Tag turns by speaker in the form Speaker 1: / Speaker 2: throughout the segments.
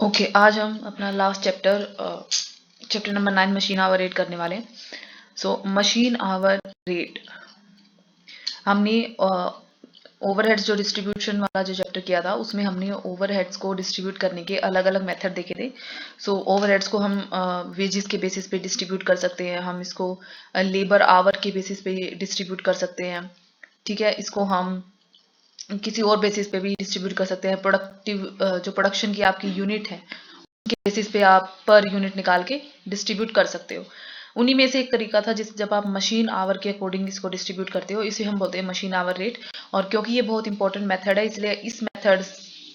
Speaker 1: Okay, आज हम अपना last chapter number 9 machine hour rate करने वाले हैं। सो मशीन आवर रेट हमने ओवरहेड्स जो डिस्ट्रीब्यूशन वाला जो चैप्टर किया था उसमें हमने ओवरहेड्स को डिस्ट्रीब्यूट करने के अलग अलग मेथड देखे थे। सो ओवरहेड्स को हम वेजेस के बेसिस पे डिस्ट्रीब्यूट कर सकते हैं, हम इसको लेबर आवर के बेसिस पे डिस्ट्रीब्यूट कर सकते हैं। ठीक है, इसको हम किसी और बेसिस पे भी डिस्ट्रीब्यूट कर सकते हैं। जो प्रोडक्शन की आपकी यूनिट है के बेसिस पे आप पर यूनिट निकाल के डिस्ट्रीब्यूट कर सकते हो। उन्हीं में से एक तरीका था जिस जब आप मशीन आवर के अकॉर्डिंग इसको डिस्ट्रीब्यूट करते हो, इसे हम बोलते हैं मशीन आवर रेट। और क्योंकि ये बहुत इंपॉर्टेंट मेथड है, इसलिए इस मेथड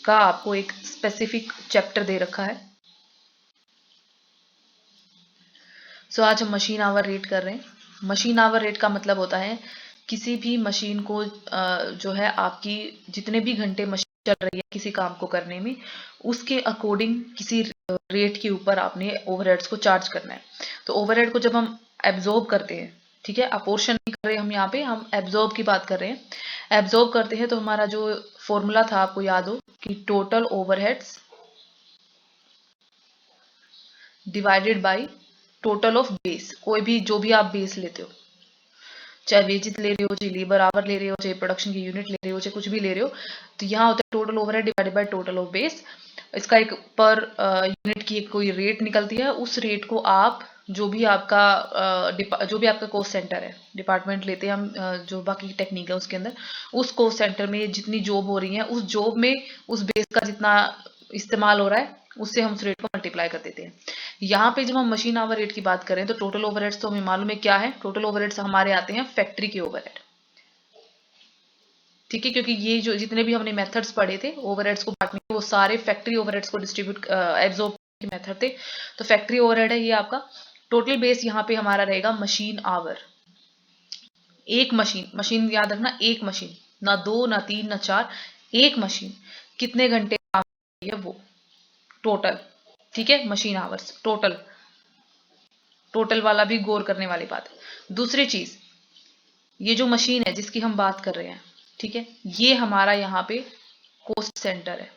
Speaker 1: का आपको एक स्पेसिफिक चैप्टर दे रखा है। सो आज हम मशीन आवर रेट कर रहे हैं। मशीन आवर रेट का मतलब होता है किसी भी मशीन को जो है आपकी जितने भी घंटे मशीन चल रही है किसी काम को करने में, उसके अकॉर्डिंग किसी रेट के ऊपर आपने ओवरहेड्स को चार्ज करना है। तो ओवरहेड को जब हम एब्जॉर्ब करते हैं, ठीक है, अपोर्शन नहीं कर रहे हम यहाँ पे, हम एब्जॉर्ब की बात कर रहे हैं। एब्जॉर्ब करते हैं तो हमारा जो फॉर्मूला था आपको याद हो कि total overheads divided by total of base. कोई भी जो भी आप बेस लेते हो, चाहे वेजेस ले रहे हो, चाहे लेबर आवर ले रहे हो, चाहे प्रोडक्शन की यूनिट ले रहे हो, चाहे कुछ भी ले रहे हो, तो यहाँ होता है total overhead divided by total of base. इसका एक पर यूनिट की एक कोई रेट निकलती है। उस रेट को आप जो भी आपका कॉस्ट सेंटर है, डिपार्टमेंट लेते हैं हम, जो बाकी टेक्निक है उसके अंदर, उस कॉस्ट सेंटर में जितनी जॉब हो रही है उस जॉब में उस बेस का जितना इस्तेमाल हो रहा है उससे हम उस रेट को मल्टीप्लाई कर देते हैं। यहाँ पे जब हम मशीन आवर रेट की बात करें तो टोटल ओवरहेड्स तो हमें मालूम है क्या है। टोटल ओवरहेड्स हमारे आते हैं फैक्ट्री के ओवरहेड। ठीक है, क्योंकि ये जो जितने भी हमने मेथड्स पढ़े थे ओवरहेड्स को बांटने के, वो सारे फैक्ट्री ओवरहेड्स को डिस्ट्रीब्यूट एब्जॉर्ब के मेथड थे। तो फैक्ट्री ओवरहेड है ये आपका। टोटल बेस यहाँ पे हमारा रहेगा मशीन आवर। एक मशीन, मशीन याद रखना, एक मशीन, ना दो ना तीन ना चार, एक मशीन कितने घंटे काम करती है वो टोटल। ठीक है, मशीन आवर्स टोटल। टोटल वाला भी गौर करने वाली बात है। दूसरी चीज, ये जो मशीन है जिसकी हम बात कर रहे हैं, ठीक है, ये हमारा यहाँ पे कॉस्ट सेंटर है।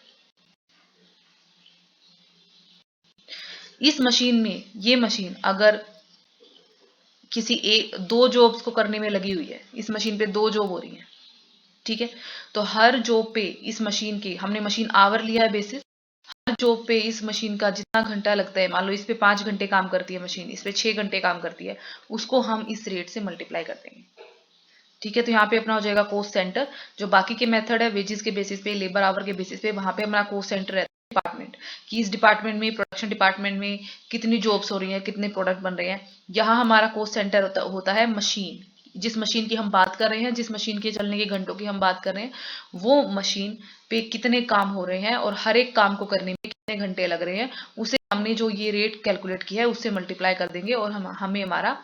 Speaker 1: इस मशीन में, ये मशीन अगर किसी एक दो जॉब्स को करने में लगी हुई है, इस मशीन पे दो जॉब हो रही है, ठीक है, तो हर जॉब पे इस मशीन की हमने मशीन आवर लिया है बेसिस। हर जॉब पे इस मशीन का जितना घंटा लगता है, मान लो इस पे 5 घंटे काम करती है मशीन, इस पे 6 घंटे काम करती है, उसको हम इस रेट से मल्टीप्लाई कर देंगे। ठीक है, तो यहाँ पे अपना हो जाएगा कॉस्ट सेंटर। जो बाकी के मेथड है वेजेस के बेसिस पे, लेबर आवर के बेसिस पे, वहां पे हमारा कॉस्ट सेंटर रहता है डिपार्टमेंट, कि इस डिपार्टमेंट में, प्रोडक्शन डिपार्टमेंट में कितनी जॉब्स हो रही हैं, कितने प्रोडक्ट बन रहे हैं। यहाँ हमारा कॉस्ट सेंटर होता है मशीन। जिस मशीन की हम बात कर रहे हैं, जिस मशीन के चलने के घंटों की हम बात कर रहे हैं, वो मशीन पे कितने काम हो रहे हैं और हर एक काम को करने में कितने घंटे लग रहे हैं, उसे हमने जो ये रेट कैलकुलेट किया है उससे मल्टीप्लाई कर देंगे और हमें हमारा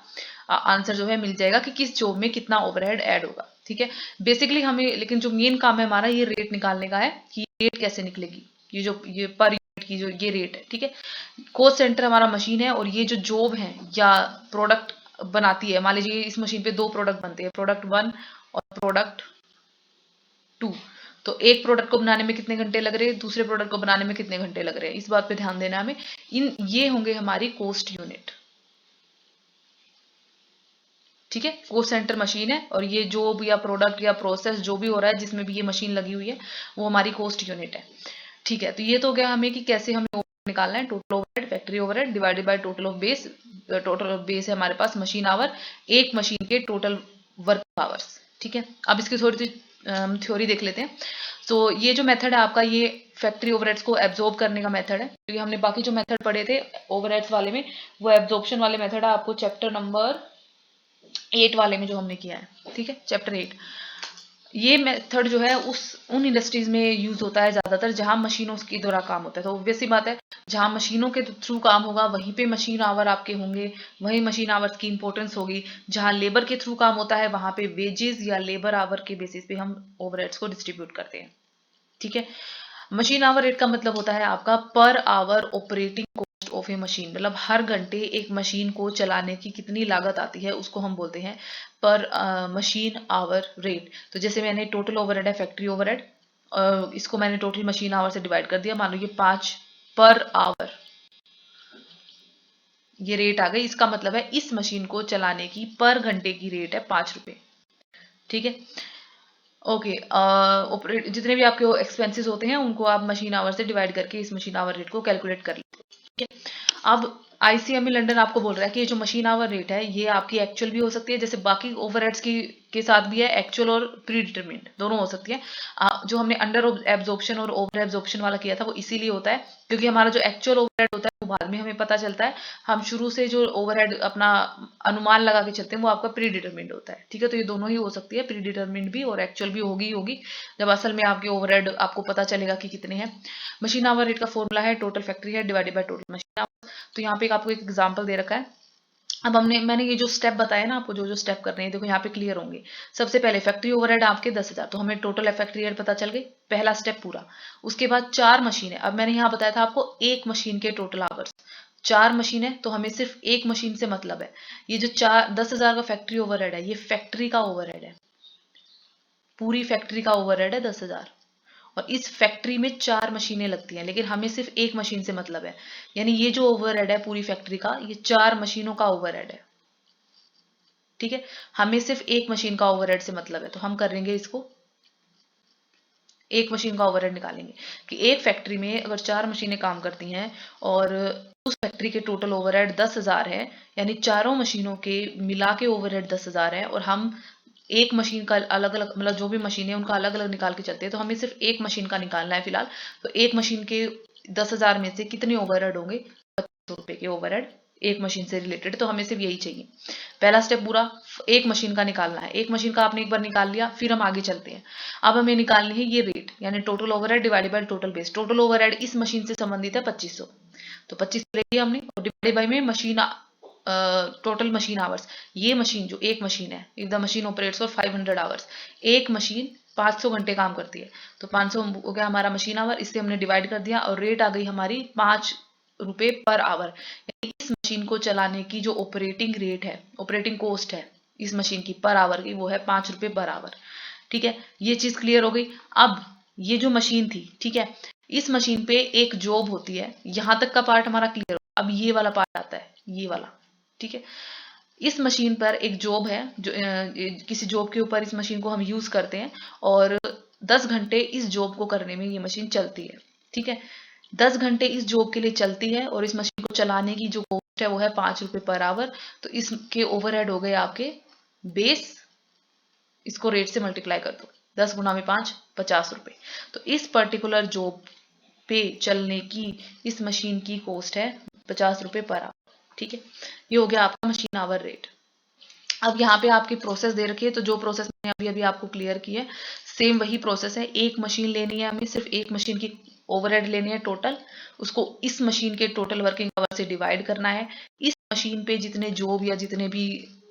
Speaker 1: आंसर जो है मिल जाएगा कि किस जॉब में कितना ओवरहेड ऐड होगा। ठीक है, बेसिकली हमें, लेकिन जो मेन काम है हमारा ये रेट निकालने का है कि रेट कैसे निकलेगी, ये पर यूनिट की जो ये रेट है। ठीक है, कॉस्ट सेंटर हमारा मशीन है और ये जो जॉब है या प्रोडक्ट बनाती है, मान लीजिए इस मशीन पे दो प्रोडक्ट बनते हैं, प्रोडक्ट 1 और प्रोडक्ट 2। तो एक प्रोडक्ट को बनाने में कितने घंटे लग रहे हैं, दूसरे प्रोडक्ट को बनाने में कितने घंटे लग रहे हैं, इस बात पे ध्यान देना हमें। ये होंगे हमारी कॉस्ट यूनिट। ठीक है, कॉस्ट सेंटर मशीन है और ये जो भी या प्रोडक्ट या प्रोसेस जो भी हो रहा है जिसमें भी ये मशीन लगी हुई है वो हमारी कॉस्ट यूनिट है। ठीक है, तो ये तो गया हमें कि कैसे हमें ओवरहेड निकालना है। Total overhead factory overhead divided by total of base. Total of base है हमारे पास मशीन आवर, एक मशीन के टोटल वर्क आवर्स। ठीक है, अब इसकी थोड़ी सी थ्योरी देख लेते हैं। तो ये जो मेथड है आपका, ये फैक्ट्री ओवरहेड्स को एब्जॉर्ब करने का मेथड है। क्योंकि हमने बाकी जो मेथड पढ़े थे ओवरहेड्स वाले में, वो एब्जॉर्प्शन वाले मेथड है, आपको चैप्टर नंबर 8 वाले में जो हमने किया है। ठीक है, चैप्टर 8। ये मेथड जो है उन इंडस्ट्रीज में यूज होता है ज्यादातर जहां मशीनों के द्वारा काम होता है। तो ऑब्वियस सी बात है, जहां मशीनों के थ्रू काम होगा वहीं पे मशीन आवर आपके होंगे, वहीं मशीन आवर्स की इंपॉर्टेंस होगी। जहां लेबर के थ्रू काम होता है वहां पे वेजेस या लेबर आवर के बेसिस पे हम ओवरहेड्स को डिस्ट्रीब्यूट करते हैं। ठीक है, मशीन आवर रेट का मतलब होता है आपका per hour operating cost of A machine. मतलब हर घंटे एक मशीन को चलाने की कितनी लागत आती है उसको हम बोलते हैं पर मशीन आवर रेट। तो जैसे मैंने टोटल ओवरहेड है फैक्ट्री ओवरहेड, इसको मैंने टोटल मशीन आवर से डिवाइड कर दिया। मान लो ये 5 पर आवर, ये रेट आ गई। इसका मतलब है इस मशीन को चलाने की पर घंटे की रेट है 5 रुपए। ठीक है, ओके। ऑपरेट जितने भी आपके एक्सपेंसेस होते हैं उनको आप मशीन आवर से डिवाइड करके इस मशीन आवर रेट को कैलकुलेट कर लेते हैं। ठीक है, अब आईसीएमई लंदन आपको बोल रहा है कि ये जो मशीन आवर रेट है ये आपकी एक्चुअल भी हो सकती है, जैसे बाकी ओवरहेड्स की के साथ भी है, एक्चुअल और प्री डिटरमिन्ड दोनों हो सकती है। जो हमने अंडर एब्जॉर्प्शन और ओवर एब्जॉर्प्शन वाला किया था वो इसीलिए होता है क्योंकि हमारा जो एक्चुअल ओवरहेड होता है वो बाद में हमें पता चलता है। हम शुरू से जो ओवरहेड अपना अनुमान लगा के चलते हैं वो आपका प्री डिटरमिन्ड होता है। ठीक है, तो ये दोनों ही हो सकती है, प्री डिटरमिन्ड भी और एक्चुअल भी होगी जब असल में आपके ओवरहेड आपको पता चलेगा कि कितने हैं। मशीन आवर रेट का फॉर्मूला है total factory head divided by total machine our. तो यहाँ पे आपको एक एग्जांपल दे रखा है। अब मैंने ये जो स्टेप बताया ना आपको, जो स्टेप करने हैं देखो यहाँ पे क्लियर होंगे। सबसे पहले फैक्ट्री ओवरहेड आपके 10,000, तो हमें टोटल फैक्ट्री हेड पता चल गई, पहला स्टेप पूरा। उसके बाद 4 मशीन है। अब मैंने यहाँ बताया था आपको एक मशीन के टोटल आवर्स, 4 मशीन है तो हमें सिर्फ एक मशीन से मतलब है। ये जो 10,000 का फैक्ट्री ओवरहेड है ये फैक्ट्री का ओवरहेड है, पूरी फैक्ट्री का ओवरहेड है 10,000। और इस फैक्ट्री में 4 मशीनें लगती हैं लेकिन हमें सिर्फ एक मशीन से मतलब है, यानी ये जो ओवरहेड है पूरी फैक्ट्री का ये 4 मशीनों का ओवरहेड है। ठीक है, हमें सिर्फ एक मशीन का ओवरहेड से मतलब है, तो हम करेंगे इसको एक मशीन का ओवरहेड निकालेंगे कि एक फैक्ट्री में अगर 4 मशीनें काम करती हैं और उस फैक्ट्री के टोटल ओवरहेड 10,000 है, यानी चारों मशीनों के मिला के ओवरहेड 10,000 है और हम एक मशीन का अलग अलग मतलब जो भी मशीन है उनका अलग अलग निकाल के चलते हैं, तो हमें सिर्फ एक मशीन का निकालना है फिलहाल। तो एक मशीन के 10,000 में से कितने ओवरहेड होंगे, 2500 रुपए के ओवरहेड एक मशीन से रिलेटेड, तो हमें सिर्फ यही चाहिए। पहला स्टेप पूरा एक मशीन का निकालना है। एक मशीन का आपने एक बार निकाल लिया, फिर हम आगे चलते हैं। अब हमें निकालनी है ये रेट, यानी total overhead divided by total base. Total overhead इस मशीन से संबंधित है 2500, तो 2500 ले लिया हमने और डिवाइडेड बाय में मशीन टोटल मशीन आवर्स। ये मशीन जो एक मशीन है, if the machine operates for 500 hours, एक मशीन 500 घंटे काम करती है, तो 500 हो गया हमारा मशीन आवर, इससे हमने डिवाइड कर दिया और रेट आ गई हमारी 5 रुपए पर आवर। इस मशीन को चलाने की जो ऑपरेटिंग रेट है, ऑपरेटिंग कॉस्ट है इस मशीन की पर आवर की, वो है 5 रुपए पर आवर। ठीक है, ये चीज क्लियर हो गई। अब ये जो मशीन थी, ठीक है, इस मशीन पे एक जॉब होती है, यहां तक का पार्ट हमारा क्लियर हो। अब ये वाला पार्ट आता है, ये वाला। ठीक है, इस मशीन पर एक जॉब है, जो किसी जॉब के ऊपर इस मशीन को हम यूज करते हैं और 10 घंटे इस जॉब को करने में ये मशीन चलती है। ठीक है, 10 घंटे इस जॉब के लिए चलती है और इस मशीन को चलाने की जो कॉस्ट है वो है 5 रुपए पर आवर। तो इसके ओवरहेड हो गए आपके बेस, इसको रेट से मल्टीप्लाई कर दो, 10 गुना में 5, 50 रुपए। तो इस पर्टिकुलर जॉब पे चलने की इस मशीन की कॉस्ट है 50 रुपए पर आवर। ठीक है, ये हो गया आपका मशीन आवर रेट। अब यहाँ पे आपकी प्रोसेस दे रखी है, तो जो प्रोसेस मैंने अभी अभी आपको क्लियर की है सेम वही प्रोसेस है। एक मशीन लेनी है हमें, सिर्फ एक मशीन की ओवरहेड लेनी है टोटल, उसको इस मशीन के टोटल वर्किंग आवर से डिवाइड करना है। इस मशीन पे जितने जॉब या जितने भी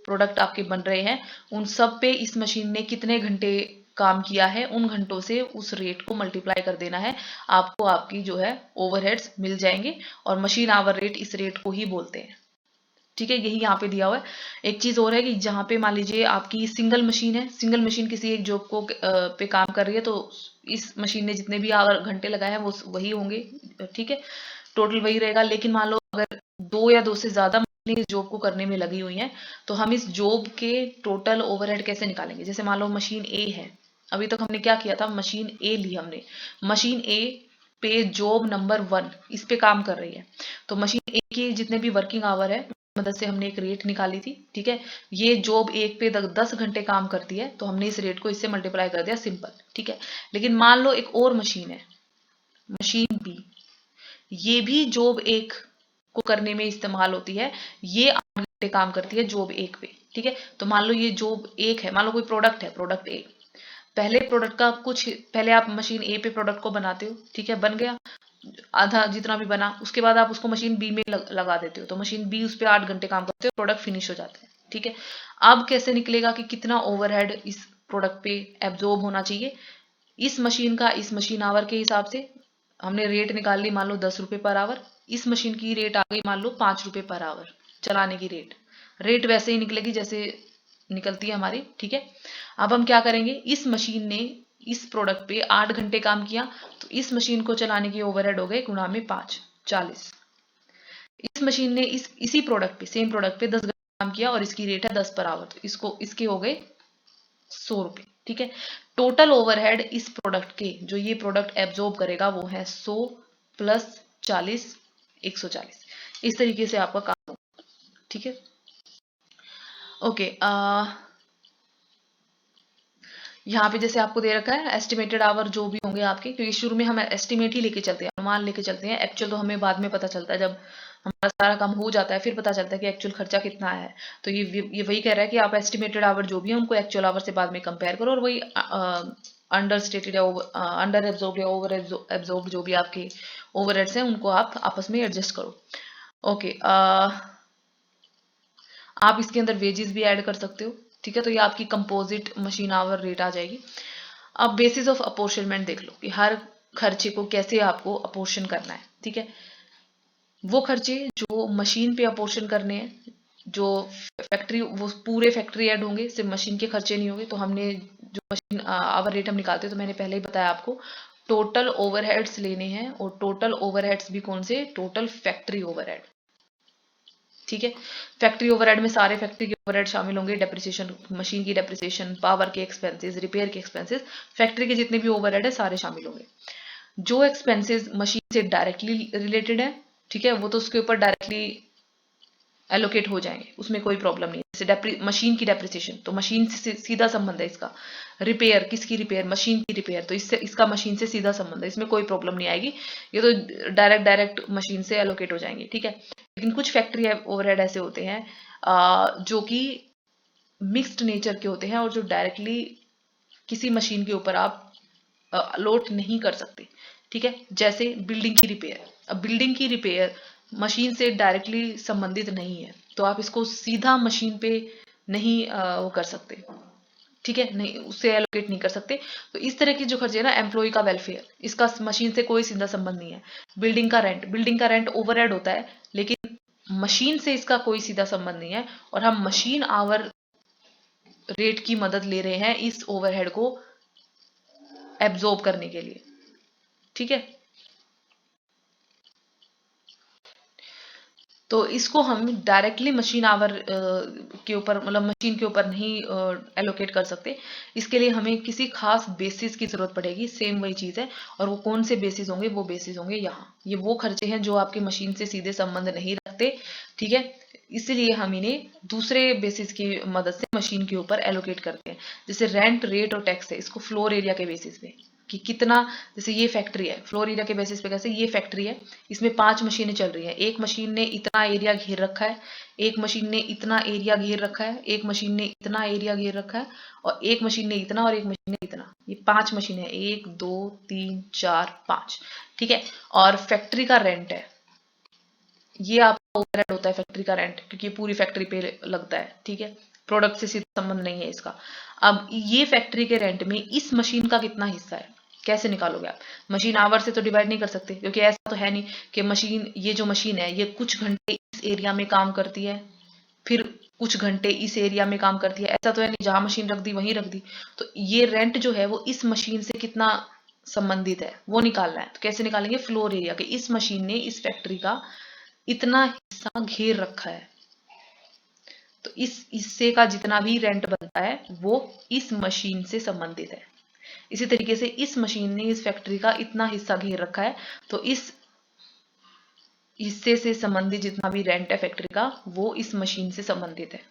Speaker 1: प्रोडक्ट आपके बन रहे हैं उन सब पे इस मशीन ने कितने घंटे काम किया है उन घंटों से उस रेट को मल्टीप्लाई कर देना है, आपको आपकी जो है ओवरहेड्स मिल जाएंगे। और मशीन आवर रेट इस रेट को ही बोलते हैं। ठीक है, यही यहाँ पे दिया हुआ है। एक चीज और है कि जहाँ पे मान लीजिए आपकी सिंगल मशीन है, सिंगल मशीन किसी एक जॉब को पे काम कर रही है, तो इस मशीन ने जितने भी आवर घंटे लगाए हैं वो वही होंगे। ठीक है, टोटल वही रहेगा। लेकिन मान लो अगर 2 या 2 से ज्यादा मशीनें इस जॉब को करने में लगी हुई हैं, तो हम इस जॉब के टोटल ओवरहेड कैसे निकालेंगे। जैसे मान लो मशीन ए है, अभी तक हमने क्या किया था, मशीन ए ली हमने, मशीन ए पे जॉब नंबर 1 इस पे काम कर रही है, तो मशीन ए की जितने भी वर्किंग आवर है मदद से हमने एक रेट निकाली थी। ठीक है, ये जॉब एक पे 10 घंटे काम करती है, तो हमने इस रेट को इससे मल्टीप्लाई कर दिया, सिंपल। ठीक है, लेकिन मान लो एक और मशीन है, मशीन बी, ये भी जॉब एक को करने में इस्तेमाल होती है, ये 8 घंटे काम करती है जॉब एक पे। ठीक है, तो मान लो ये जॉब एक है, मान लो कोई प्रोडक्ट है, प्रोडक्ट ए, पहले प्रोडक्ट का कुछ पहले आप मशीन ए पे प्रोडक्ट को बनाते हो, ठीक है, बन गया आधा जितना भी बना, उसके बाद आप उसको मशीन बी में लगा देते हो, तो मशीन बी उस पर 8 घंटे काम करते हो, प्रोडक्ट फिनिश हो जाता है। ठीक है, अब कैसे निकलेगा कि कितना ओवरहेड इस प्रोडक्ट पे एब्जॉर्ब होना चाहिए। इस मशीन का इस मशीन आवर के हिसाब से हमने रेट निकाल ली, मान लो 10 रुपए पर आवर, इस मशीन की रेट आ गई मान लो 5 रुपए पर आवर चलाने की रेट। रेट वैसे ही निकलेगी जैसे निकलती है हमारी। ठीक है, अब हम क्या करेंगे, इस मशीन ने इस प्रोडक्ट पे 8 घंटे काम किया, तो इस मशीन को चलाने की ओवरहेड हो गए गुणा में 5, 40। इस मशीन ने इसी प्रोडक्ट पे, सेम प्रोडक्ट पे 10 घंटे काम किया और इसकी रेट है 10 पर आवर, तो इसके हो गए 100 रुपए। ठीक है, टोटल ओवरहेड इस प्रोडक्ट के, जो ये प्रोडक्ट एब्जॉर्ब करेगा, वो है 100 प्लस 40, 140। इस तरीके से आपका काम होगा। ठीक है, ओके। यहाँ पे जैसे आपको दे रखा है एस्टिमेटेड आवर जो भी होंगे आपके, क्योंकि शुरू में हम एस्टिमेट ही लेके चलते हैं, अनुमान लेके चलते हैं। एक्चुअल तो हमें बाद में पता चलता है, जब हमारा सारा काम हो जाता है फिर पता चलता है कि एक्चुअल खर्चा कितना है। तो ये वही कह रहा है कि आप एस्टिमेटेड आवर जो भी है उनको एक्चुअल आवर से बाद में कंपेयर करो, और वही अंडर स्टेटेड या अंडर एब्जॉर्ब या ओवर एब्जॉर्ब जो भी आपके ओवरहेड्स हैं उनको आप आपस में एडजस्ट करो। ओके, आप इसके अंदर वेजेस भी ऐड कर सकते हो। ठीक है, तो ये आपकी कंपोजिट मशीन आवर रेट आ जाएगी। अब बेसिस ऑफ अपोर्शनमेंट देख लो कि हर खर्चे को कैसे आपको अपोर्शन करना है। ठीक है, वो खर्चे जो मशीन पे अपोर्शन करने हैं, जो फैक्ट्री, वो पूरे फैक्ट्री ऐड होंगे, सिर्फ मशीन के खर्चे नहीं होंगे। तो हमने जो मशीन आवर रेट हम निकालते हैं, तो मैंने पहले ही बताया आपको, टोटल ओवरहेड्स लेने हैं, और टोटल ओवरहेड्स भी कौन से, टोटल फैक्ट्री ओवरहेड। ठीक है, फैक्ट्री ओवरहेड में सारे फैक्ट्री के ओवरहेड शामिल होंगे, डेप्रिसिएशन, मशीन की डेप्रिसिएशन, पावर के एक्सपेंसेस, रिपेयर के एक्सपेंसेस, फैक्ट्री के जितने भी ओवरहेड है सारे शामिल होंगे। जो एक्सपेंसेस मशीन से डायरेक्टली रिलेटेड है, ठीक है, वो तो उसके ऊपर डायरेक्टली एलोकेट हो जाएंगे, उसमें कोई प्रॉब्लम नहीं है। जैसे मशीन की डेप्रिसिएशन, तो मशीन से सीधा संबंध है इसका। रिपेयर, किसकी रिपेयर, मशीन की रिपेयर, तो इससे इसका मशीन से सीधा संबंध है, इसमें कोई प्रॉब्लम नहीं आएगी, ये तो डायरेक्ट मशीन से एलोकेट हो जाएंगे। ठीक है, लेकिन कुछ फैक्ट्री ओवरहेड ऐसे होते हैं जो कि मिक्स्ड नेचर के होते हैं, और जो डायरेक्टली किसी मशीन के ऊपर आप लोड नहीं कर सकते। ठीक है, जैसे बिल्डिंग की रिपेयर। अब बिल्डिंग की रिपेयर मशीन से डायरेक्टली संबंधित नहीं है, तो आप इसको सीधा मशीन पे नहीं वो कर सकते। ठीक है, नहीं, उससे एलोकेट नहीं कर सकते। तो इस तरह की जो खर्चे है ना, एम्प्लॉय का वेलफेयर, इसका मशीन से कोई सीधा संबंध नहीं है। बिल्डिंग का रेंट ओवरहेड होता है, लेकिन मशीन से इसका कोई सीधा संबंध नहीं है, और हम मशीन आवर रेट की मदद ले रहे हैं इस ओवरहेड को एब्जॉर्ब करने के लिए। ठीक है, तो इसको हम डायरेक्टली मशीन आवर के ऊपर, मतलब मशीन के ऊपर नहीं एलोकेट कर सकते। इसके लिए हमें किसी खास बेसिस की जरूरत पड़ेगी। सेम वही चीज है, और वो कौन से बेसिस होंगे, वो बेसिस होंगे यहाँ। ये वो खर्चे हैं जो आपके मशीन से सीधे संबंध नहीं रखते। ठीक है, इसलिए हम इन्हें दूसरे बेसिस की मदद से मशीन के ऊपर एलोकेट करते हैं। जैसे रेंट, रेट और टैक्स है, इसको फ्लोर एरिया के बेसिस पे, कि कितना, जैसे ये फैक्ट्री है, फ्लोर एरिया के बेसिस पे कैसे, ये फैक्ट्री है, इसमें 5 मशीनें चल रही हैं, एक मशीन ने इतना एरिया घेर रखा है, एक मशीन ने इतना एरिया घेर रखा है, एक मशीन ने इतना एरिया घेर रखा है, और एक मशीन ने इतना, और एक मशीन ने इतना। ये 5 मशीन है, 1 2 3 4 5। ठीक है, और फैक्ट्री का रेंट है, ये आपका ओवरहेड होता है फैक्ट्री का रेंट, क्योंकि पूरी फैक्ट्री पे लगता है। ठीक है, प्रोडक्ट से सीधा संबंध नहीं है इसका। अब ये फैक्ट्री के रेंट में इस मशीन का कितना हिस्सा है, कैसे निकालोगे आप? मशीन आवर से तो डिवाइड नहीं कर सकते, क्योंकि ऐसा तो है नहीं कि मशीन, ये जो मशीन है ये कुछ घंटे इस एरिया में काम करती है, फिर कुछ घंटे इस एरिया में काम करती है, ऐसा तो है नहीं, जहां मशीन रख दी वहीं रख दी। तो ये रेंट जो है वो इस मशीन से कितना संबंधित है वो निकालना है। तो कैसे निकालेंगे? फ्लोर एरिया के, इस मशीन ने इस फैक्ट्री का इतना हिस्सा घेर रखा है, तो इस हिस्से का जितना भी रेंट बनता है वो इस मशीन से संबंधित है। इसी तरीके से इस मशीन ने इस फैक्ट्री का इतना हिस्सा घेर रखा है, तो इस हिस्से से संबंधित जितना भी रेंट है फैक्ट्री का, वो इस मशीन से संबंधित है।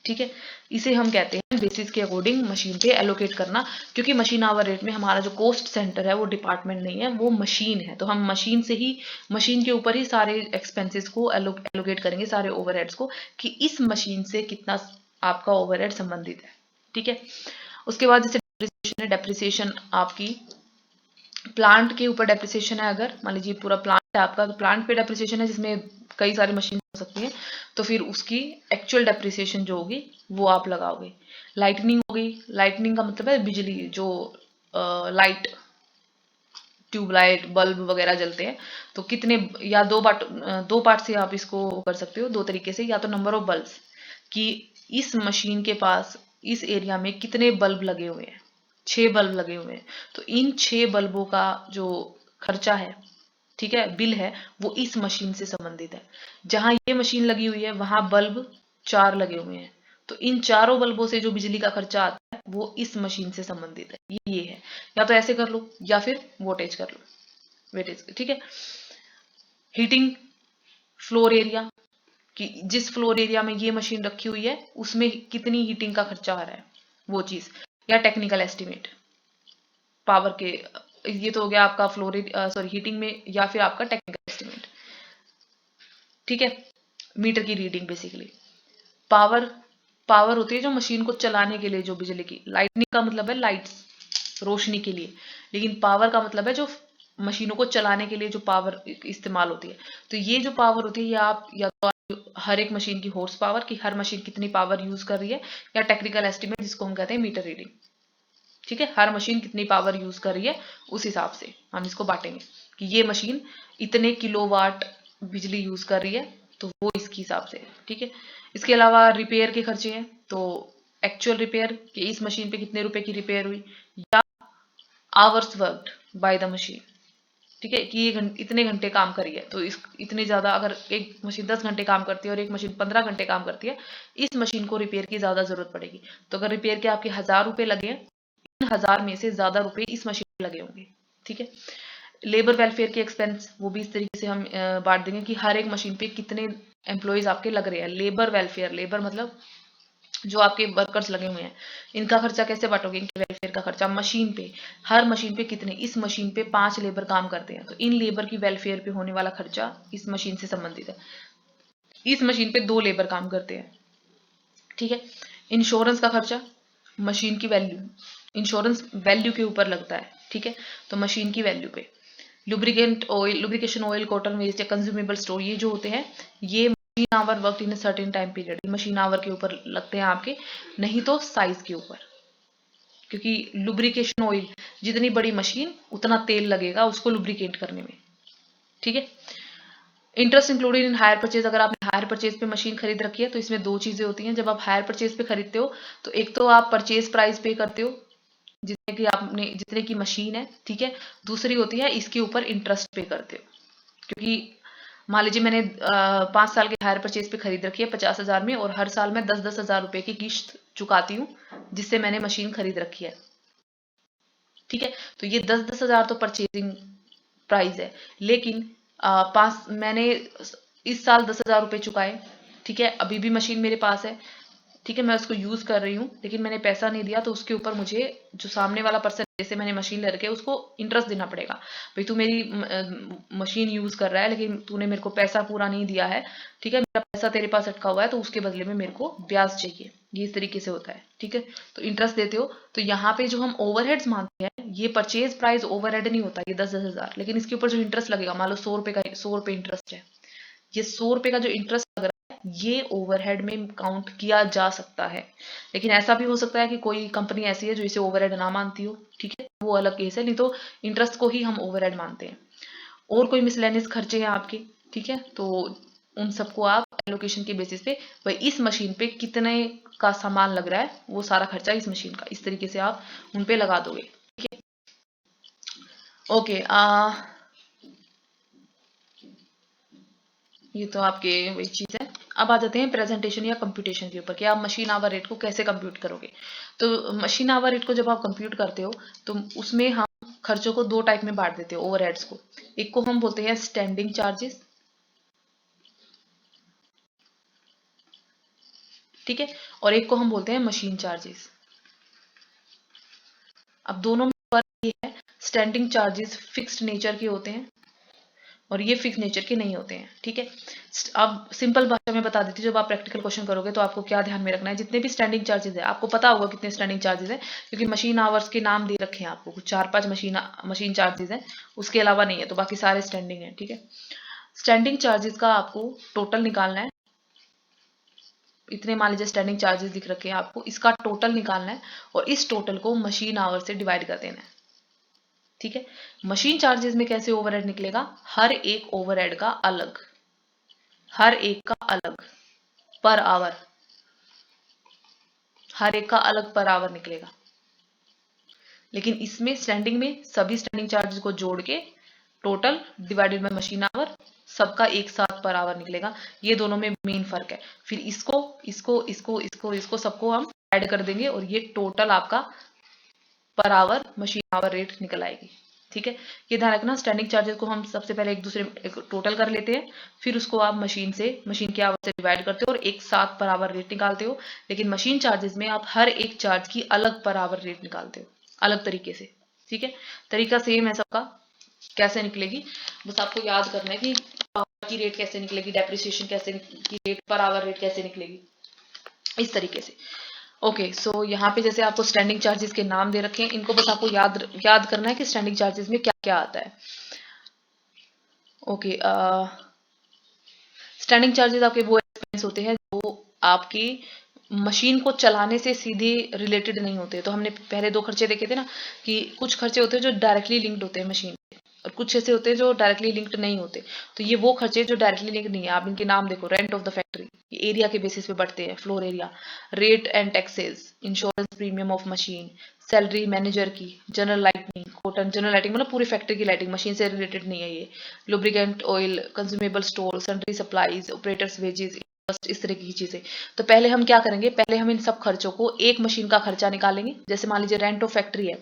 Speaker 1: ठीक है, इसे हम कहते हैं बेसिस के अकॉर्डिंग मशीन पे एलोकेट करना। क्योंकि मशीन आवर रेट में हमारा जो कॉस्ट सेंटर है वो डिपार्टमेंट नहीं है, वो मशीन है, तो हम मशीन से ही, मशीन के ऊपर ही सारे एक्सपेंसेस को एलोकेट करेंगे, सारे ओवरहेड्स को, कि इस मशीन से कितना आपका ओवरहेड संबंधित है। ठीक है, उसके बाद जैसे डेप्रिसिएशन है, डेप्रिसिएशन आपकी प्लांट के ऊपर डेप्रिसिएशन है। अगर मान लीजिए पूरा प्लांट है आपका, तो प्लांट पे डेप्रिसिएशन है जिसमें कई सारी मशीन हो सकती है, तो फिर उसकी एक्चुअल डेप्रिसिएशन जो होगी वो आप लगाओगे। लाइटनिंग हो गई, लाइटनिंग का मतलब है बिजली, जो लाइट, ट्यूबलाइट, बल्ब वगैरह जलते हैं, तो कितने, या दो पार्ट से आप इसको कर सकते हो, दो तरीके से, या तो नंबर ऑफ बल्ब्स, कि इस मशीन के पास इस एरिया में कितने बल्ब लगे हुए हैं, 6 बल्ब लगे हुए हैं, तो इन 6 बल्बों का जो खर्चा है ठीक है, बिल है, वो इस मशीन से संबंधित है। जहां ये मशीन लगी हुई है वहां बल्ब 4 लगे हुए हैं, तो इन चारों बल्बों से जो बिजली का खर्चा आता है वो इस मशीन से संबंधित है। ये है, या तो ऐसे कर लो या फिर वोटेज कर लो, वेटेज, ठीक है। हीटिंग फ्लोर एरिया, कि जिस फ्लोर एरिया में ये मशीन रखी हुई है उसमें कितनी हीटिंग का खर्चा आ रहा है, वो चीज। या टेक्निकल एस्टिमेट पावर के, ये तो हो गया आपका फ्लोर सॉरी हीटिंग में, या फिर आपका टेक्निकल एस्टिमेट, ठीक है। मीटर की रीडिंग बेसिकली। पावर, पावर होती है जो मशीन को चलाने के लिए, जो बिजली की, लाइटनिंग का मतलब है लाइट्स, रोशनी के लिए, लेकिन पावर का मतलब है जो मशीनों को चलाने के लिए जो पावर इस्तेमाल होती है। तो ये जो पावर होती है ये आप, या तो आप हर एक मशीन की हॉर्स पावर, कि हर मशीन कितनी पावर यूज कर रही है, या टेक्निकल एस्टिमेट जिसको हम कहते हैं मीटर रीडिंग, ठीक है। हर मशीन कितनी पावर यूज कर रही है उस हिसाब से हम इसको बांटेंगे, कि ये मशीन इतने किलोवाट बिजली यूज कर रही है, तो वो इसके हिसाब से, ठीक है। इसके अलावा रिपेयर के खर्चे हैं, तो एक्चुअल रिपेयर, कि इस मशीन पे कितने रुपए की रिपेयर हुई, या hours worked by the machine, ठीक है, कि ये इतने घंटे काम करी है, तो इस इतने ज्यादा, अगर एक मशीन 10 घंटे काम करती है और एक मशीन 15 घंटे काम करती है, इस मशीन को रिपेयर की ज्यादा जरूरत पड़ेगी। तो अगर रिपेयर के आपके 1000 रुपए लगे हैं, 1000 में से ज्यादा रुपए इस मशीन में लगे होंगे, ठीक है। लेबर वेलफेयर के एक्सपेंस, वो भी इस तरीके से हम बांट देंगे कि हर एक मशीन पे कितने एम्प्लॉयज आपके लग रहे हैं। लेबर वेलफेयर, लेबर मतलब जो आपके वर्कर्स लगे हुए हैं, इनका खर्चा कैसे बांटोगे, इनके वेलफेयर का खर्चा मशीन पे, हर मशीन पे कितने, इस मशीन पे 5 लेबर काम करते हैं, तो इन लेबर की वेलफेयर पे होने वाला खर्चा इस मशीन से संबंधित है। इस मशीन पे 2 लेबर काम करते हैं, ठीक है। इंश्योरेंस का खर्चा, मशीन की वैल्यू, इंश्योरेंस वैल्यू के ऊपर लगता है, ठीक है, तो मशीन की वैल्यू पे। Lubricant oil, lubrication oil, cotton waste या कंज्यूमेबल स्टोर, ये जो होते हैं, ये machine hour work in certain time period, machine hour के ऊपर लगते हैं आपके, नहीं तो साइज के ऊपर, क्योंकि लुब्रिकेशन ऑयल, जितनी बड़ी मशीन उतना तेल लगेगा उसको लुब्रिकेट करने में, ठीक है। Interest included in hire purchase, अगर आपने हायर परचेज पे मशीन खरीद रखी है तो इसमें 2 चीजें होती हैं। जब आप हायर परचेज पे खरीदते हो तो एक तो आप परचेज प्राइस पे करते हो, जितने की आपने, जितने की मशीन है, ठीक है। दूसरी होती है इसके ऊपर इंटरेस्ट पे करते हो, क्योंकि मान लीजिए मैंने 5 साल के हायर परचेज पे खरीद रखी है 50,000 में, और हर साल मैं 10-10 हजार रुपए की किश्त चुकाती हूँ, जिससे मैंने मशीन खरीद रखी है, ठीक है। तो ये 10-10 हजार तो परचेजिंग प्राइस है, लेकिन पास मैंने इस साल 10,000 रुपए चुकाए, ठीक है, अभी भी मशीन मेरे पास है, ठीक है, मैं उसको यूज कर रही हूँ, लेकिन मैंने पैसा नहीं दिया, तो उसके ऊपर मुझे जो सामने वाला पर्सन, जैसे मैंने मशीन ले रखी है, उसको इंटरेस्ट देना पड़ेगा। भाई तू मेरी मशीन यूज कर रहा है लेकिन तूने मेरे को पैसा पूरा नहीं दिया है, ठीक है, मेरा पैसा तेरे पास अटका हुआ है, तो उसके बदले में मेरे को ब्याज चाहिए। ये इस तरीके से होता है, ठीक है। तो इंटरेस्ट देते हो, तो यहाँ पे जो हम ओवरहेड्स मानते हैं, ये परचेज प्राइस ओवरहेड नहीं होता, ये 10-10 हजार, लेकिन इसके ऊपर जो इंटरेस्ट लगेगा, मान लो 100 रुपए का, 100 रुपए इंटरेस्ट है, ये 100 रुपए का जो इंटरेस्ट लग रहा है, ये ओवरहेड में काउंट किया जा सकता है। लेकिन ऐसा भी हो सकता है कि कोई कंपनी ऐसी है जो इसे ओवरहेड ना मानती हो, ठीक है, वो अलग केस है, नहीं तो इंटरेस्ट को ही हम ओवरहेड मानते हैं। और कोई मिसलेनियस खर्चे हैं आपके, ठीक है, तो उन सबको आप एलोकेशन के बेसिस पे, भाई इस मशीन पे कितने का सामान लग रहा है, वो सारा खर्चा इस मशीन का, इस तरीके से आप उन पे लगा दोगे, ठीक है। ओके, ये तो आपके वही चीज है। अब आ जाते हैं प्रेजेंटेशन या कंप्यूटेशन के ऊपर, कि आप मशीन आवर रेट को कैसे कंप्यूट करोगे। तो मशीन आवर रेट को जब आप कंप्यूट करते हो, तो उसमें हम खर्चों को 2 टाइप में बांट देते हो, ओवरहेड्स को। एक को हम बोलते हैं स्टैंडिंग चार्जेस, ठीक है, और एक को हम बोलते हैं मशीन चार्जेस। अब दोनों में फर्क ये है, स्टैंडिंग चार्जेस फिक्स्ड नेचर के होते हैं और ये फिक्स नेचर के नहीं होते हैं, ठीक है। अब सिंपल भाषा में बता देती हूँ, जब आप प्रैक्टिकल क्वेश्चन करोगे तो आपको क्या ध्यान में रखना है, जितने भी स्टैंडिंग चार्जेस है, आपको पता होगा कितने स्टैंडिंग चार्जेस है, क्योंकि मशीन आवर्स के नाम दे रखे हैं आपको, कुछ 4-5 मशीन चार्जेस है, उसके अलावा नहीं है, तो बाकी सारे स्टैंडिंग है, ठीक है। स्टैंडिंग चार्जेस का आपको टोटल निकालना है, इतने मान लीजिए स्टैंडिंग चार्जेस दिख रखे हैं आपको, इसका टोटल निकालना है, और इस टोटल को मशीन आवर से डिवाइड कर देना है, ठीक है। मशीन चार्जेस में कैसे ओवरहेड निकलेगा, हर एक ओवरहेड का अलग, हर एक का अलग पर आवर, हर एक का अलग पर आवर निकलेगा। लेकिन इसमें स्टैंडिंग में सभी स्टैंडिंग चार्जेस को जोड़ के total divided by machine our, सबका एक साथ पर आवर निकलेगा। ये दोनों में मेन फर्क है। फिर इसको इसको इसको इसको इसको सबको हम ऐड कर देंगे और ये टोटल आपका per hour machine hour rate निकल आएगी। ठीक है, ये ध्यान रखना, स्टैंडिंग चार्जेस को हम सबसे पहले एक दूसरे टोटल कर लेते हैं, फिर उसको आप मशीन की आवर से डिवाइड करते हो और एक साथ पर आवर रेट निकालते हो। लेकिन मशीन चार्जेस में आप हर एक चार्ज की अलग पर आवर रेट निकालते हो, अलग तरीके से। ठीक है, तरीका सेम है सबका, कैसे निकलेगी बस आपको याद करना है कि पावर की रेट कैसे निकलेगी, डेप्रिसिएशन कैसे की रेट, पर आवर रेट कैसे निकलेगी, इस तरीके से। ओके, सो यहाँ पे जैसे आपको स्टैंडिंग चार्जेस के नाम दे रखे हैं, इनको बस आपको याद करना है कि स्टैंडिंग चार्जेस में क्या क्या आता है। ओके, स्टैंडिंग चार्जेस आपके वो एक्सपेंस होते हैं जो आपकी मशीन को चलाने से सीधे रिलेटेड नहीं होते। तो हमने पहले दो खर्चे देखे थे ना, कि कुछ खर्चे होते हैं जो डायरेक्टली लिंक्ड होते हैं मशीन, और कुछ ऐसे होते हैं जो डायरेक्टली लिंक्ड नहीं होते। तो ये वो खर्चे जो डायरेक्टली लिंक्ड नहीं है, आप इनके नाम देखो, रेंट ऑफ द फैक्ट्री, ये एरिया के बेसिस पे बढ़ते हैं, floor area, rate and taxes, insurance premium of machine, salary manager की, general lighting, cotton, general lighting मतलब पूरी फैक्ट्री की लाइटिंग, मशीन से रिलेटेड नहीं है ये, lubricant oil, consumable store, sundry supplies, operators wages, इस तरह की चीजें। तो पहले हम क्या करेंगे, पहले हम इन सब खर्चों को एक मशीन का खर्चा निकालेंगे। जैसे मान लीजिए रेंट ऑफ फैक्ट्री है,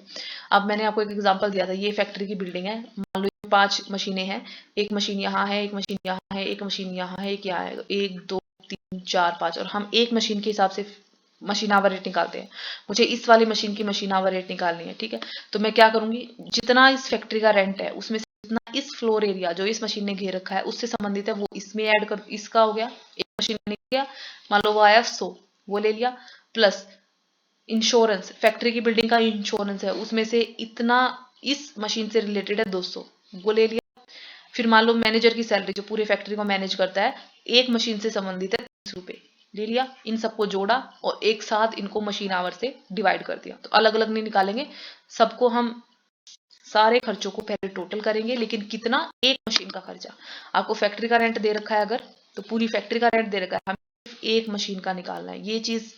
Speaker 1: अब मैंने आपको एक एग्जांपल दिया था, ये फैक्ट्री की बिल्डिंग है, मान लो 5 मशीनें हैं, एक मशीन यहाँ है, एक मशीन यहाँ है, एक मशीन यहाँ है, एक यहाँ है, 1 2 3 4 5, और हम एक मशीन के हिसाब से मशीन आवर रेट निकालते हैं। मुझे इस वाली मशीन की मशीन आवर रेट निकालनी है। ठीक है, तो मैं क्या करूंगी, जितना इस फैक्ट्री का रेंट है उसमें से जितना इस फ्लोर एरिया जो इस मशीन ने घेर रखा है उससे संबंधित है वो इसमें ऐड कर, इसका हो गया, एक मशीन का निकल गया, मान लो वो आया 100, वो ले लिया, प्लस इंश्योरेंस, फैक्ट्री की बिल्डिंग का इंश्योरेंस है उसमें से इतना इस मशीन से रिलेटेड है 200, वो ले लिया। फिर मान लो मैनेजर की सैलरी जो पूरी फैक्ट्री को मैनेज करता है, एक मशीन से संबंधित है 30 रुपए, ले लिया। इन सबको जोड़ा और एक साथ इनको मशीन आवर से डिवाइड कर दिया। तो अलग अलग नहीं निकालेंगे, सबको हम सारे खर्चों को पहले टोटल करेंगे, लेकिन कितना, एक मशीन का खर्चा। आपको फैक्ट्री का रेंट दे रखा है अगर, तो पूरी फैक्ट्री का रेंट दे रखा है, हमें सिर्फ एक मशीन का निकालना है। ये चीज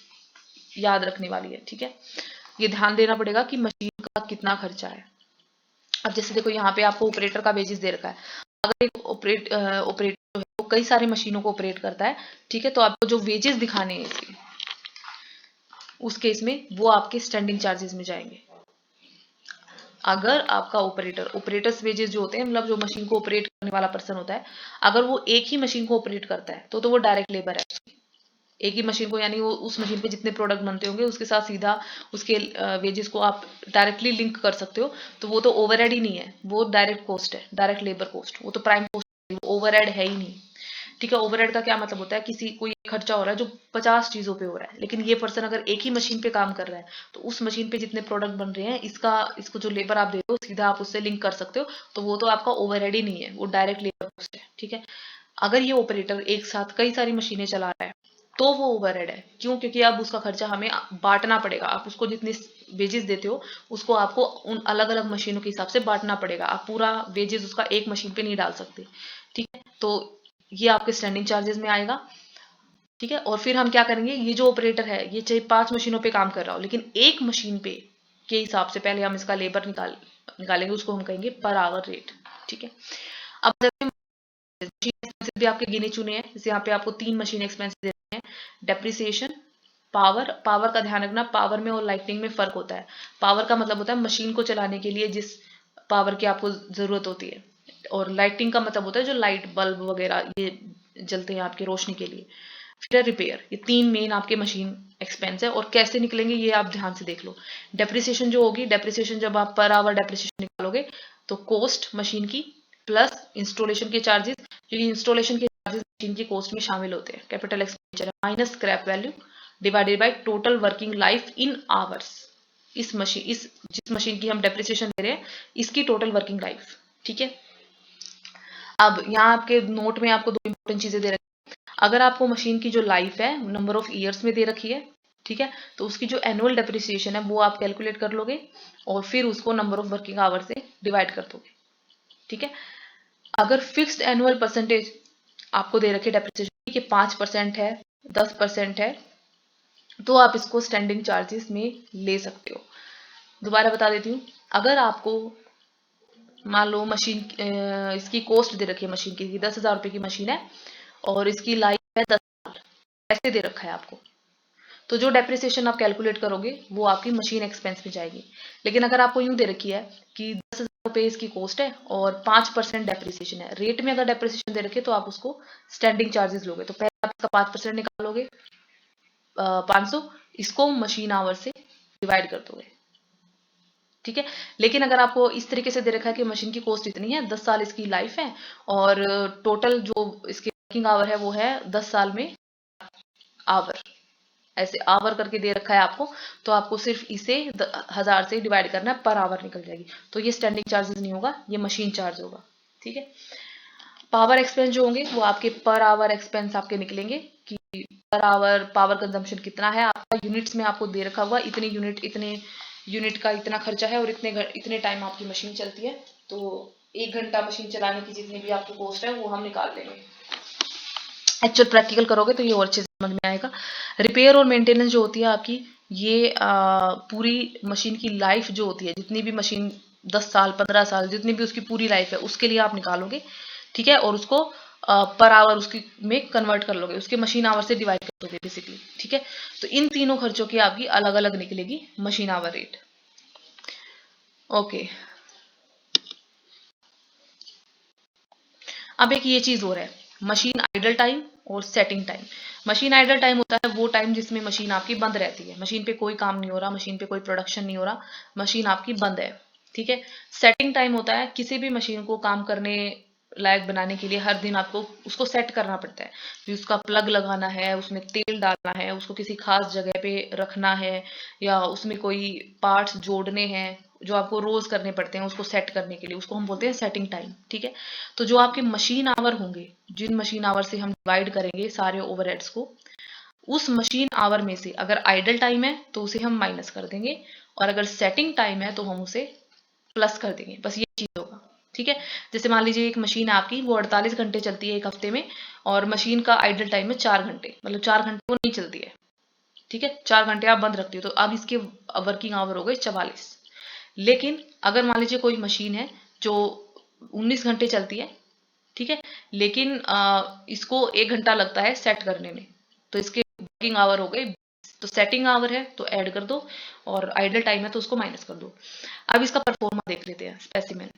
Speaker 1: याद रखने वाली है। ठीक है, ये ध्यान देना पड़ेगा कि मशीन का कितना खर्चा है। अब जैसे देखो यहाँ पे आपको ऑपरेटर का वेजेस दे रखा है, अगर एक ऑपरेटर जो है वो कई सारी मशीनों को ऑपरेट करता है, ठीक है, तो आपको जो वेजेस दिखाने हैं इसके, उस केस में वो आपके स्टैंडिंग चार्जेस में जाएंगे। अगर आपका ऑपरेटर्स वेजेस जो होते हैं, मतलब जो मशीन को ऑपरेट करने वाला पर्सन होता है, अगर वो एक ही मशीन को ऑपरेट करता है तो वो डायरेक्ट लेबर है। एक ही मशीन को, यानी वो उस मशीन पे जितने प्रोडक्ट बनते होंगे उसके साथ सीधा उसके वेजेस को आप डायरेक्टली लिंक कर सकते हो, तो वो तो ओवरहेड ही नहीं है, वो डायरेक्ट कॉस्ट है, डायरेक्ट लेबर कॉस्ट, वो तो प्राइम कॉस्ट है, वो ओवरहेड है ही नहीं। ठीक है, ओवरहेड का क्या मतलब होता है, किसी कोई खर्चा हो रहा है जो 50 चीजों पे हो रहा है, लेकिन ये पर्सन अगर एक ही मशीन पे काम कर रहा है तो उस मशीन पे जितने प्रोडक्ट बन रहे हैं, इसको जो लेबर आप दे रहे हो सीधा आप उससे लिंक कर सकते हो, तो वो तो आपका ओवरहेड ही नहीं है, वो डायरेक्ट लेबर कॉस्ट है। ठीक है, अगर ये ऑपरेटर एक साथ कई सारी मशीनें चला रहा है तो वो ओवरहेड है। क्यों? क्योंकि अब उसका खर्चा हमें बांटना पड़ेगा, आप उसको जितने वेजेस देते हो उसको आपको उन अलग अलग मशीनों के हिसाब से बांटना पड़ेगा, आप पूरा वेजेस उसका एक मशीन पे नहीं डाल सकते। ठीक है, तो ये आपके स्टैंडिंग चार्जेस में आएगा। ठीक है, और फिर हम क्या करेंगे, ये जो ऑपरेटर है ये चाहे 5 मशीनों पे काम कर रहा हो, लेकिन एक मशीन पे के हिसाब से पहले हम इसका लेबर निकालेंगे, उसको हम कहेंगे पर आवर रेट। ठीक है, अब मशीन एक्सपेंसेस भी आपके गिने चुने हैं, जैसे यहाँ पे आपको 3 मशीन एक्सपेंसेस दे रहे हैं, डेप्रिसिएशन, पावर का ध्यान रखना, पावर में और लाइटनिंग में फर्क होता है। पावर का मतलब होता है मशीन को चलाने के लिए जिस पावर की आपको जरूरत होती है, और लाइटिंग का मतलब होता है जो लाइट बल्ब वगैरह ये जलते हैं आपकी रोशनी के लिए। फिर रिपेयर, ये 3 मेन आपके मशीन एक्सपेंस है, और कैसे निकलेंगे ये आप ध्यान से देख लो। डेप्रिसिएशन जो होगी, डेप्रिसिएशन जब आप पर आवर डेप्रिसिएशन निकालोगे तो कॉस्ट मशीन की प्लस इंस्टॉलेशन के चार्जेस, क्योंकि इंस्टॉलेशन के चार्जेस मशीन की कॉस्ट में शामिल होते हैं, capital expenditure minus scrap value divided by total working life in hours. जिस मशीन की हम डेप्रिसिएशन दे रहे हैं इसकी टोटल वर्किंग लाइफ। ठीक है, अब यहाँ आपके नोट में आपको 2 इंपॉर्टेंट चीजें दे रखी हैं। अगर आपको मशीन की जो लाइफ है नंबर ऑफ ईयर्स में दे रखी है, ठीक है, तो उसकी जो एनुअल डेप्रिसिएशन है वो आप कैलकुलेट कर लोगे और फिर उसको नंबर ऑफ वर्किंग आवर से डिवाइड कर दोगे। ठीक है, अगर फिक्स्ड एनुअल परसेंटेज आपको दे रखे डेप्रिसिएशन के 5% है, 10% है, तो आप इसको स्टैंडिंग चार्जेस में ले सकते हो। दोबारा बता देती हूँ, अगर आपको मान लो मशीन इसकी कॉस्ट दे रखी है मशीन की 10,000 रुपए की मशीन है और इसकी लाइफ है 10 साल, ऐसे दे रखा है आपको। तो जो डेप्रिसिएशन आप कैलकुलेट करोगे वो आपकी मशीन एक्सपेंस में जाएगी। लेकिन अगर आपको यूं दे रखी है कि 10,000 रुपए इसकी कॉस्ट है और 5% डेप्रिसिएशन है, रेट में अगर डेप्रिसिएशन दे रखी है तो आप उसको स्टैंडिंग चार्जेस लोगे। तो पहले आप इसका 5% निकालोगे 500, इसको मशीन आवर से डिवाइड कर दोगे, ठीक है। लेकिन अगर आपको इस तरीके से दे रखा है कि मशीन की कॉस्ट इतनी है, 10 साल इसकी लाइफ है और टोटल जो इसके वर्किंग आवर है वो है 10 साल में आवर, ऐसे आवर करके दे रखा है आपको, तो आपको सिर्फ इसे 1000 से डिवाइड करना है, पर आवर निकल जाएगी। तो ये स्टैंडिंग चार्जेस नहीं होगा, ये मशीन चार्ज होगा, ठीक है। पावर एक्सपेंस जो होंगे वो आपके पर आवर एक्सपेंस आपके निकलेंगे कि पर आवर पावर कंजम्पशन कितना है आपका, यूनिट्स में आपको दे रखा हुआ इतने यूनिट का इतना खर्चा है और इतने टाइम आपकी मशीन चलती है। तो 1 घंटा मशीन चलाने की जितनी भी आपकी कॉस्ट है वो हम निकाल लेंगे। एक्चुअल प्रैक्टिकल करोगे तो ये और अच्छे से समझ में आएगा। रिपेयर और मेंटेनेंस जो होती है आपकी, ये पूरी मशीन की लाइफ जो होती है, जितनी भी मशीन 10 साल 15 साल जितनी भी उसकी पूरी लाइफ है उसके लिए आप निकालोगे, ठीक है। और उसको पर आवर उसकी में कन्वर्ट कर लोगे, उसके मशीन आवर से डिवाइड कर दोगे बेसिकली, ठीक है। तो इन तीनों खर्चों की आपकी अलग अलग निकलेगी मशीन आवर रेट। ओके, अब एक ये चीज और है, मशीन आइडल टाइम और setting time. Machine idle time होता है वो टाइम जिसमें मशीन आपकी बंद रहती है, मशीन पे कोई काम नहीं हो रहा, मशीन पे कोई प्रोडक्शन नहीं हो रहा, मशीन आपकी बंद है, ठीक है। सेटिंग टाइम होता है किसी भी मशीन को काम करने लायक बनाने के लिए हर दिन आपको उसको सेट करना पड़ता है, भी उसका प्लग लगाना है, उसमें तेल डालना है, उसको किसी खास जगह पे रखना है, या उसमें कोई पार्ट्स जोड़ने हैं जो आपको रोज करने पड़ते हैं, उसको सेट करने के लिए उसको हम बोलते हैं सेटिंग टाइम, ठीक है। तो जो आपके मशीन आवर होंगे, जिन मशीन आवर से हम डिवाइड करेंगे सारे ओवरहेड्स को, उस मशीन आवर में से अगर आइडल टाइम है तो उसे हम माइनस कर देंगे, और अगर सेटिंग टाइम है तो हम उसे प्लस कर देंगे, बस ये चीज होगा, ठीक है। जैसे मान लीजिए एक मशीन है आपकी, वो 48 घंटे चलती है एक हफ्ते में, और मशीन का आइडल टाइम है 4 घंटे, मतलब 4 घंटे वो नहीं चलती है, ठीक है, 4 घंटे आप बंद रखती हो, तो अब इसके वर्किंग आवर हो गए 44। लेकिन अगर मान लीजिए कोई मशीन है जो 19 घंटे चलती है, ठीक है, लेकिन इसको 1 घंटा लगता है सेट करने में, तो इसके वर्किंग आवर हो गए, तो सेटिंग आवर है तो ऐड कर दो, और आइडल टाइम है तो उसको माइनस कर दो। अब इसका परफॉर्मा देख लेते हैं, स्पेसिमेन।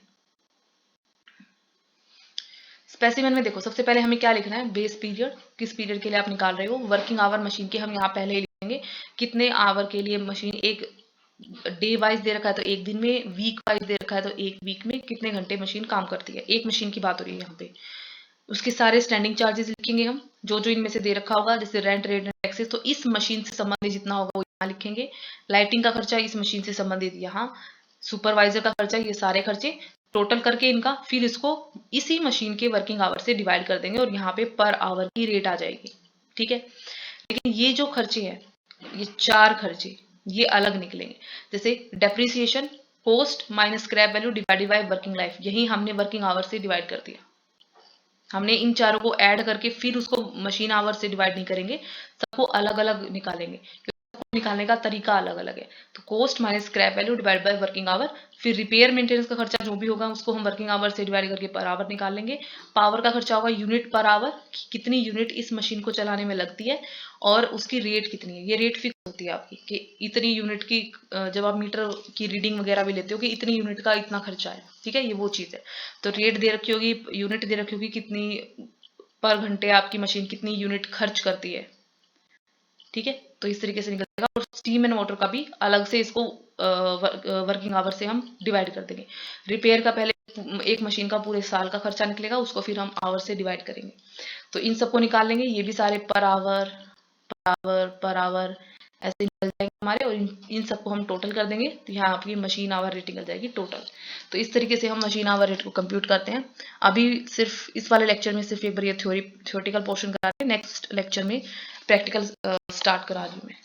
Speaker 1: स्पेसिमेन में देखो, सबसे पहले हमें क्या लिखना है, बेस पीरियड, किस पीरियड के लिए आप निकाल रहे हो, वर्किंग आवर मशीन के हम यहाँ पहले ही लिखेंगे, कितने आवर के लिए मशीन, एक डे वाइज दे रखा है तो एक दिन में, वीक वाइज दे रखा है तो एक वीक में कितने घंटे मशीन काम करती है, एक मशीन की बात हो रही है यहाँ पे। उसके सारे स्टैंडिंग चार्जेस लिखेंगे हम, जो जो इनमें से दे रखा होगा, जैसे रेंट, रेट, टैक्सेस, तो इस मशीन से संबंधित जितना होगा वो यहाँ लिखेंगे। लाइटिंग का खर्चा इस मशीन से संबंधित यहाँ, सुपरवाइजर का खर्चा, ये सारे खर्चे टोटल करके इनका, फिर इसको इसी मशीन के वर्किंग आवर से डिवाइड कर देंगे और यहाँ पे पर आवर की रेट आ जाएगी, ठीक है। लेकिन ये जो खर्चे हैं, ये 4 खर्चे ये अलग निकलेंगे, जैसे depreciation, cost minus scrap value divided by working life, यही हमने वर्किंग आवर से डिवाइड कर दिया। हमने इन चारों को ऐड करके फिर उसको मशीन आवर से डिवाइड नहीं करेंगे, सबको अलग अलग निकालेंगे, निकालने का तरीका अलग अलग है। तो cost minus scrap value divide by working hour, फिर रिपेयर मेंटेनेंस का खर्चा जो भी होगा उसको हम वर्किंग आवर से डिवाइड करके पर आवर निकाल लेंगे। पावर का खर्चा होगा यूनिट पर आवर, कितनी यूनिट इस मशीन को चलाने में लगती है, और उसकी रेट कितनी है, ये रेट फिक्स होती है आपकी कि इतनी यूनिट की, जब आप मीटर की रीडिंग वगैरह भी लेते हो कि इतनी यूनिट का इतना खर्चा है, ठीक है, ये वो चीज़ है। तो रेट दे रखी होगी, यूनिट दे रखी होगी कितनी पर घंटे आपकी मशीन कितनी यूनिट खर्च करती है, ठीक है। तो इस तरीके से निकलेगा, और स्टीम एंड वाटर का भी अलग से इसको वर्किंग आवर से हम डिवाइड कर देंगे। रिपेयर का पहले एक मशीन का पूरे साल का खर्चा निकलेगा, उसको फिर हम आवर से डिवाइड करेंगे। तो इन सबको निकाल लेंगे, ये भी सारे पर आवर पर आवर ऐसे निकल जाएंगे हमारे, और इन सबको हम टोटल कर देंगे, तो यहाँ आपकी मशीन आवर रेट निकल जाएगी टोटल। तो इस तरीके से हम मशीन आवर रेट को कंप्यूट करते हैं। अभी सिर्फ इस वाले लेक्चर में सिर्फ एक बार ये थ्योरेटिकल पोर्शन करा रहे हैं, नेक्स्ट लेक्चर में प्रैक्टिकल स्टार्ट करा रही हूँ मैं।